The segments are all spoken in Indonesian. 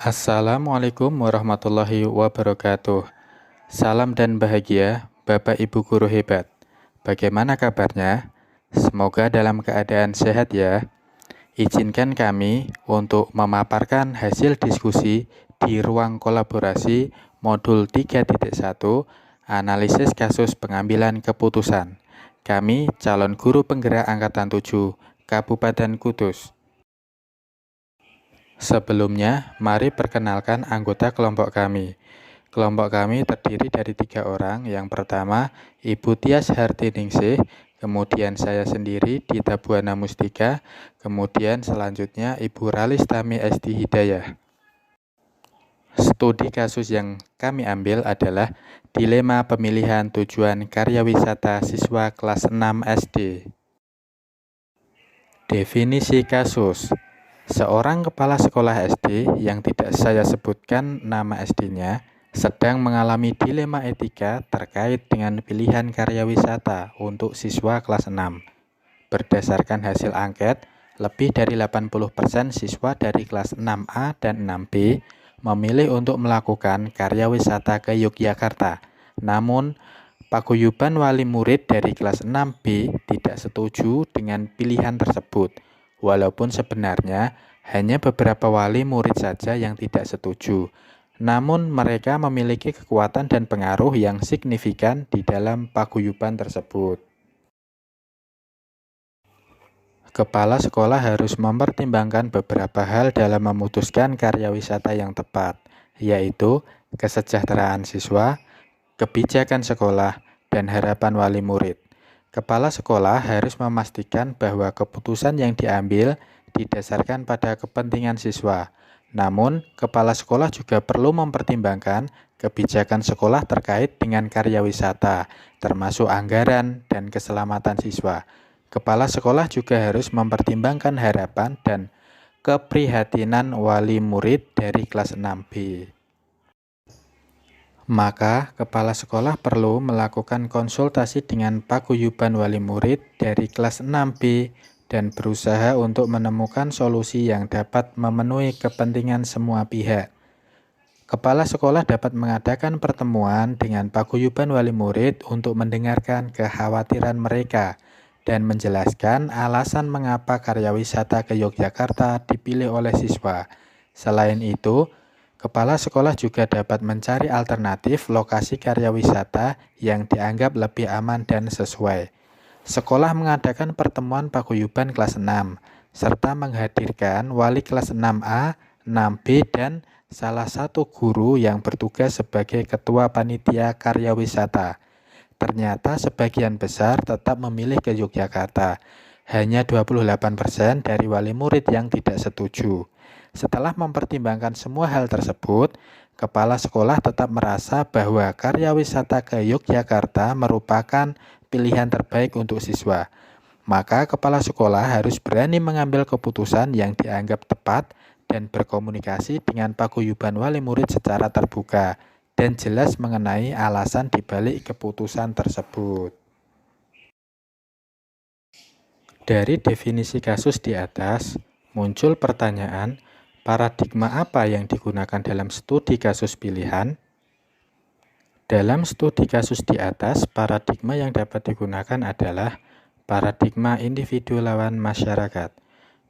Assalamualaikum warahmatullahi wabarakatuh. Salam dan bahagia, Bapak Ibu guru hebat. Bagaimana kabarnya? Semoga dalam keadaan sehat ya. Izinkan kami untuk memaparkan hasil diskusi di ruang kolaborasi modul 3.1 analisis kasus pengambilan keputusan. Kami calon guru penggerak angkatan 7 Kabupaten Kudus. Sebelumnya, mari perkenalkan anggota kelompok kami. Kelompok kami terdiri dari 3 orang. Yang pertama, Ibu Tias Hartiningsih, kemudian saya sendiri, Dita Buana Mustika, kemudian selanjutnya Ibu Ralistami Esti Hidayah. Studi kasus yang kami ambil adalah dilema pemilihan tujuan karya wisata siswa kelas 6 SD. Definisi kasus. Seorang kepala sekolah SD yang tidak saya sebutkan nama SD-nya sedang mengalami dilema etika terkait dengan pilihan karya wisata untuk siswa kelas 6. Berdasarkan hasil angket, lebih dari 80% siswa dari kelas 6A dan 6B memilih untuk melakukan karya wisata ke Yogyakarta. Namun, paguyuban wali murid dari kelas 6B tidak setuju dengan pilihan tersebut. Walaupun sebenarnya hanya beberapa wali murid saja yang tidak setuju, namun mereka memiliki kekuatan dan pengaruh yang signifikan di dalam paguyuban tersebut. Kepala sekolah harus mempertimbangkan beberapa hal dalam memutuskan karya wisata yang tepat, yaitu kesejahteraan siswa, kebijakan sekolah, dan harapan wali murid. Kepala sekolah harus memastikan bahwa keputusan yang diambil didasarkan pada kepentingan siswa. Namun, kepala sekolah juga perlu mempertimbangkan kebijakan sekolah terkait dengan karya wisata, termasuk anggaran dan keselamatan siswa. Kepala sekolah juga harus mempertimbangkan harapan dan keprihatinan wali murid dari kelas 6B. Maka, kepala sekolah perlu melakukan konsultasi dengan paguyuban wali murid dari kelas 6B dan berusaha untuk menemukan solusi yang dapat memenuhi kepentingan semua pihak. Kepala sekolah dapat mengadakan pertemuan dengan paguyuban wali murid untuk mendengarkan kekhawatiran mereka dan menjelaskan alasan mengapa karya wisata ke Yogyakarta dipilih oleh siswa. Selain itu, kepala sekolah juga dapat mencari alternatif lokasi karya wisata yang dianggap lebih aman dan sesuai. Sekolah mengadakan pertemuan paguyuban kelas 6, serta menghadirkan wali kelas 6A, 6B, dan salah satu guru yang bertugas sebagai ketua panitia karya wisata. Ternyata sebagian besar tetap memilih ke Yogyakarta. Hanya 28% dari wali murid yang tidak setuju. Setelah mempertimbangkan semua hal tersebut, kepala sekolah tetap merasa bahwa karya wisata ke Yogyakarta merupakan pilihan terbaik untuk siswa. Maka kepala sekolah harus berani mengambil keputusan yang dianggap tepat dan berkomunikasi dengan paguyuban wali murid secara terbuka dan jelas mengenai alasan dibalik keputusan tersebut. Dari definisi kasus di atas, muncul pertanyaan, paradigma apa yang digunakan dalam studi kasus pilihan? Dalam studi kasus di atas, paradigma yang dapat digunakan adalah paradigma individu lawan masyarakat.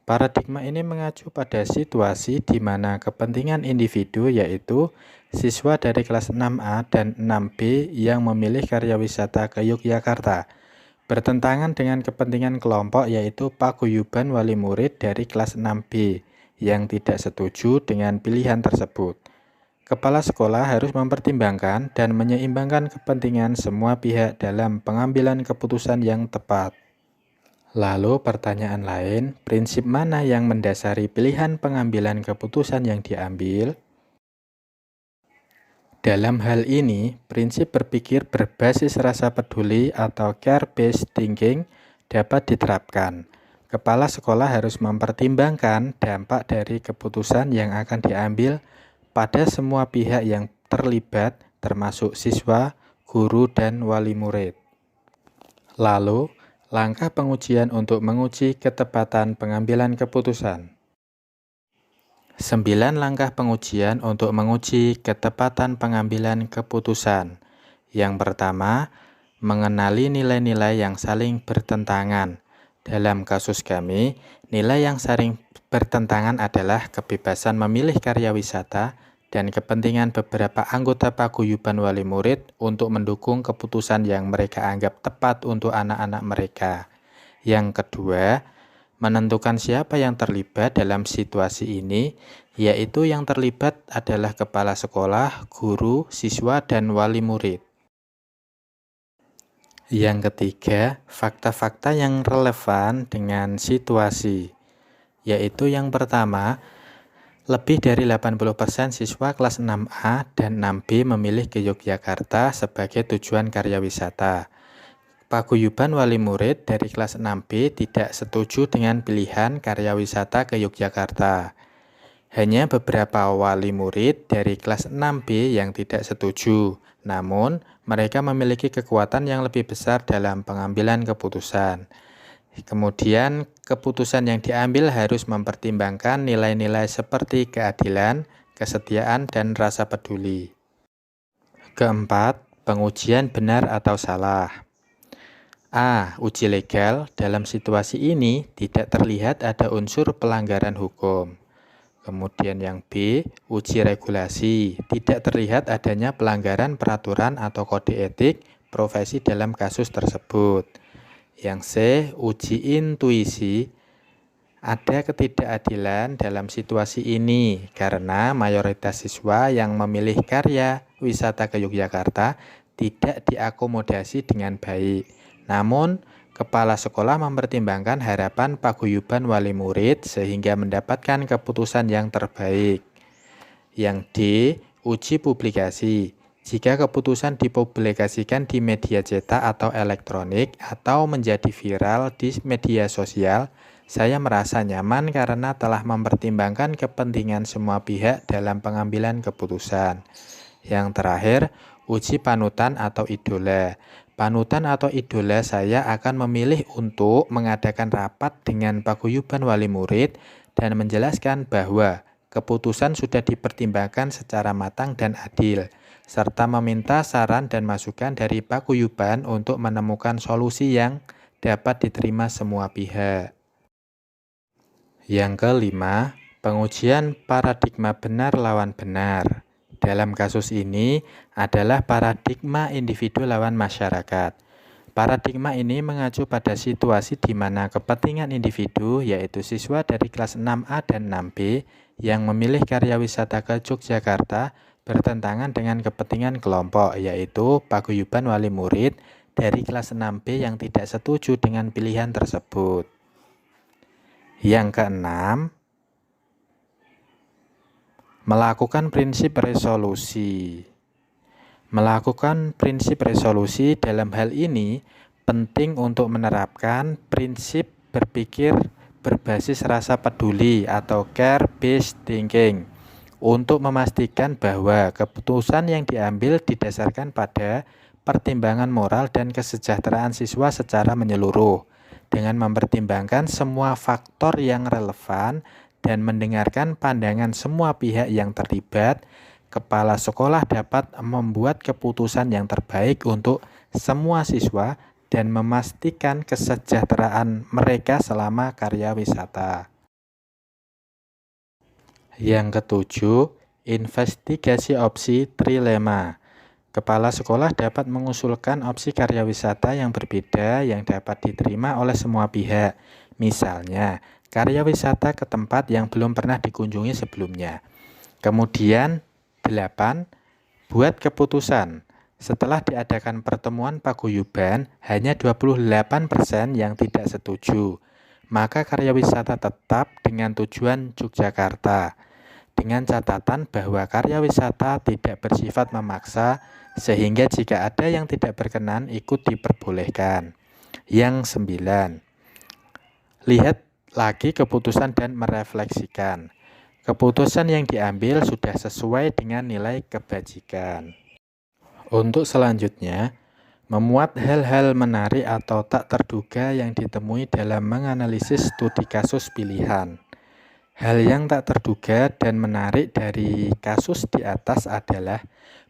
Paradigma ini mengacu pada situasi di mana kepentingan individu, yaitu siswa dari kelas 6A dan 6B yang memilih karya wisata ke Yogyakarta, bertentangan dengan kepentingan kelompok, yaitu paguyuban wali murid dari kelas 6B yang tidak setuju dengan pilihan tersebut. Kepala sekolah harus mempertimbangkan dan menyeimbangkan kepentingan semua pihak dalam pengambilan keputusan yang tepat. Lalu pertanyaan lain, prinsip mana yang mendasari pilihan pengambilan keputusan yang diambil? Dalam hal ini, prinsip berpikir berbasis rasa peduli atau care-based thinking dapat diterapkan. Kepala sekolah harus mempertimbangkan dampak dari keputusan yang akan diambil pada semua pihak yang terlibat, termasuk siswa, guru, dan wali murid. Lalu, langkah pengujian untuk menguji ketepatan pengambilan keputusan. 9 langkah pengujian untuk menguji ketepatan pengambilan keputusan. Yang pertama, mengenali nilai-nilai yang saling bertentangan. Dalam kasus kami, nilai yang saling bertentangan adalah kebebasan memilih karya wisata dan kepentingan beberapa anggota paguyuban wali murid untuk mendukung keputusan yang mereka anggap tepat untuk anak-anak mereka. Yang kedua, menentukan siapa yang terlibat dalam situasi ini, yaitu yang terlibat adalah kepala sekolah, guru, siswa, dan wali murid. Yang ketiga, fakta-fakta yang relevan dengan situasi, yaitu yang pertama, lebih dari 80% siswa kelas 6A dan 6B memilih ke Yogyakarta sebagai tujuan karya wisata. Paguyuban wali murid dari kelas 6B tidak setuju dengan pilihan karya wisata ke Yogyakarta. Hanya beberapa wali murid dari kelas 6B yang tidak setuju, namun mereka memiliki kekuatan yang lebih besar dalam pengambilan keputusan. Kemudian, keputusan yang diambil harus mempertimbangkan nilai-nilai seperti keadilan, kesetiaan, dan rasa peduli. Keempat, pengujian benar atau salah. A. Uji legal. Dalam situasi ini tidak terlihat ada unsur pelanggaran hukum. Kemudian yang B. Uji regulasi. Tidak terlihat adanya pelanggaran peraturan atau kode etik profesi dalam kasus tersebut. Yang C. Uji intuisi. Ada ketidakadilan dalam situasi ini karena mayoritas siswa yang memilih karya wisata ke Yogyakarta tidak diakomodasi dengan baik. Namun, kepala sekolah mempertimbangkan harapan paguyuban wali murid sehingga mendapatkan keputusan yang terbaik. Yang D. Uji publikasi. Jika keputusan dipublikasikan di media cetak atau elektronik atau menjadi viral di media sosial, saya merasa nyaman karena telah mempertimbangkan kepentingan semua pihak dalam pengambilan keputusan. Yang terakhir, uji panutan atau idola. Panutan atau idola saya akan memilih untuk mengadakan rapat dengan paguyuban wali murid dan menjelaskan bahwa keputusan sudah dipertimbangkan secara matang dan adil, serta meminta saran dan masukan dari paguyuban untuk menemukan solusi yang dapat diterima semua pihak. Yang kelima, pengujian paradigma benar lawan benar. Dalam kasus ini adalah paradigma individu lawan masyarakat. Paradigma ini mengacu pada situasi di mana kepentingan individu, yaitu siswa dari kelas 6A dan 6B yang memilih karya wisata ke Yogyakarta, bertentangan dengan kepentingan kelompok, yaitu paguyuban wali murid dari kelas 6B yang tidak setuju dengan pilihan tersebut. Yang keenam, melakukan prinsip resolusi. Melakukan prinsip resolusi dalam hal ini penting untuk menerapkan prinsip berpikir berbasis rasa peduli atau care-based thinking untuk memastikan bahwa keputusan yang diambil didasarkan pada pertimbangan moral dan kesejahteraan siswa secara menyeluruh dengan mempertimbangkan semua faktor yang relevan dan mendengarkan pandangan semua pihak yang terlibat. Kepala sekolah dapat membuat keputusan yang terbaik untuk semua siswa dan memastikan kesejahteraan mereka selama karya wisata. Yang ketujuh, investigasi opsi trilema. Kepala sekolah dapat mengusulkan opsi karya wisata yang berbeda yang dapat diterima oleh semua pihak. Misalnya, karya wisata ke tempat yang belum pernah dikunjungi sebelumnya. Kemudian, 8. Buat keputusan. Setelah diadakan pertemuan paguyuban, hanya 28% yang tidak setuju. Maka karya wisata tetap dengan tujuan Yogyakarta. Dengan catatan bahwa karya wisata tidak bersifat memaksa, sehingga jika ada yang tidak berkenan ikut diperbolehkan. Yang 9. Lihat lagi keputusan dan merefleksikan. Keputusan yang diambil sudah sesuai dengan nilai kebajikan. Untuk selanjutnya, memuat hal-hal menarik atau tak terduga yang ditemui dalam menganalisis studi kasus pilihan. Hal yang tak terduga dan menarik dari kasus di atas adalah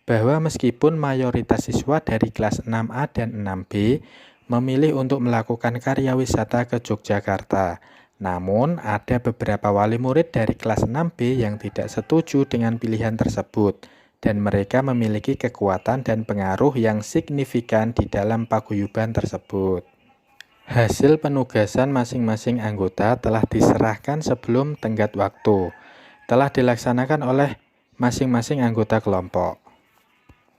bahwa meskipun mayoritas siswa dari kelas 6A dan 6B memilih untuk melakukan karya wisata ke Yogyakarta, namun ada beberapa wali murid dari kelas 6B yang tidak setuju dengan pilihan tersebut, dan mereka memiliki kekuatan dan pengaruh yang signifikan di dalam paguyuban tersebut. Hasil penugasan masing-masing anggota telah diserahkan sebelum tenggat waktu, telah dilaksanakan oleh masing-masing anggota kelompok.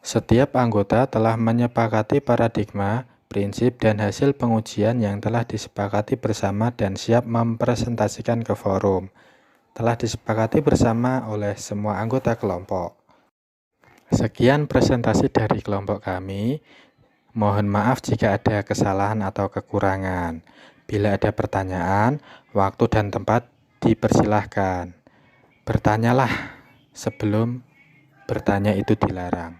Setiap anggota telah menyepakati paradigma, prinsip, dan hasil pengujian yang telah disepakati bersama dan siap mempresentasikan ke forum. Telah disepakati bersama oleh semua anggota kelompok. Sekian presentasi dari kelompok kami. Mohon maaf jika ada kesalahan atau kekurangan. Bila ada pertanyaan, waktu dan tempat dipersilahkan. Bertanyalah sebelum bertanya itu dilarang.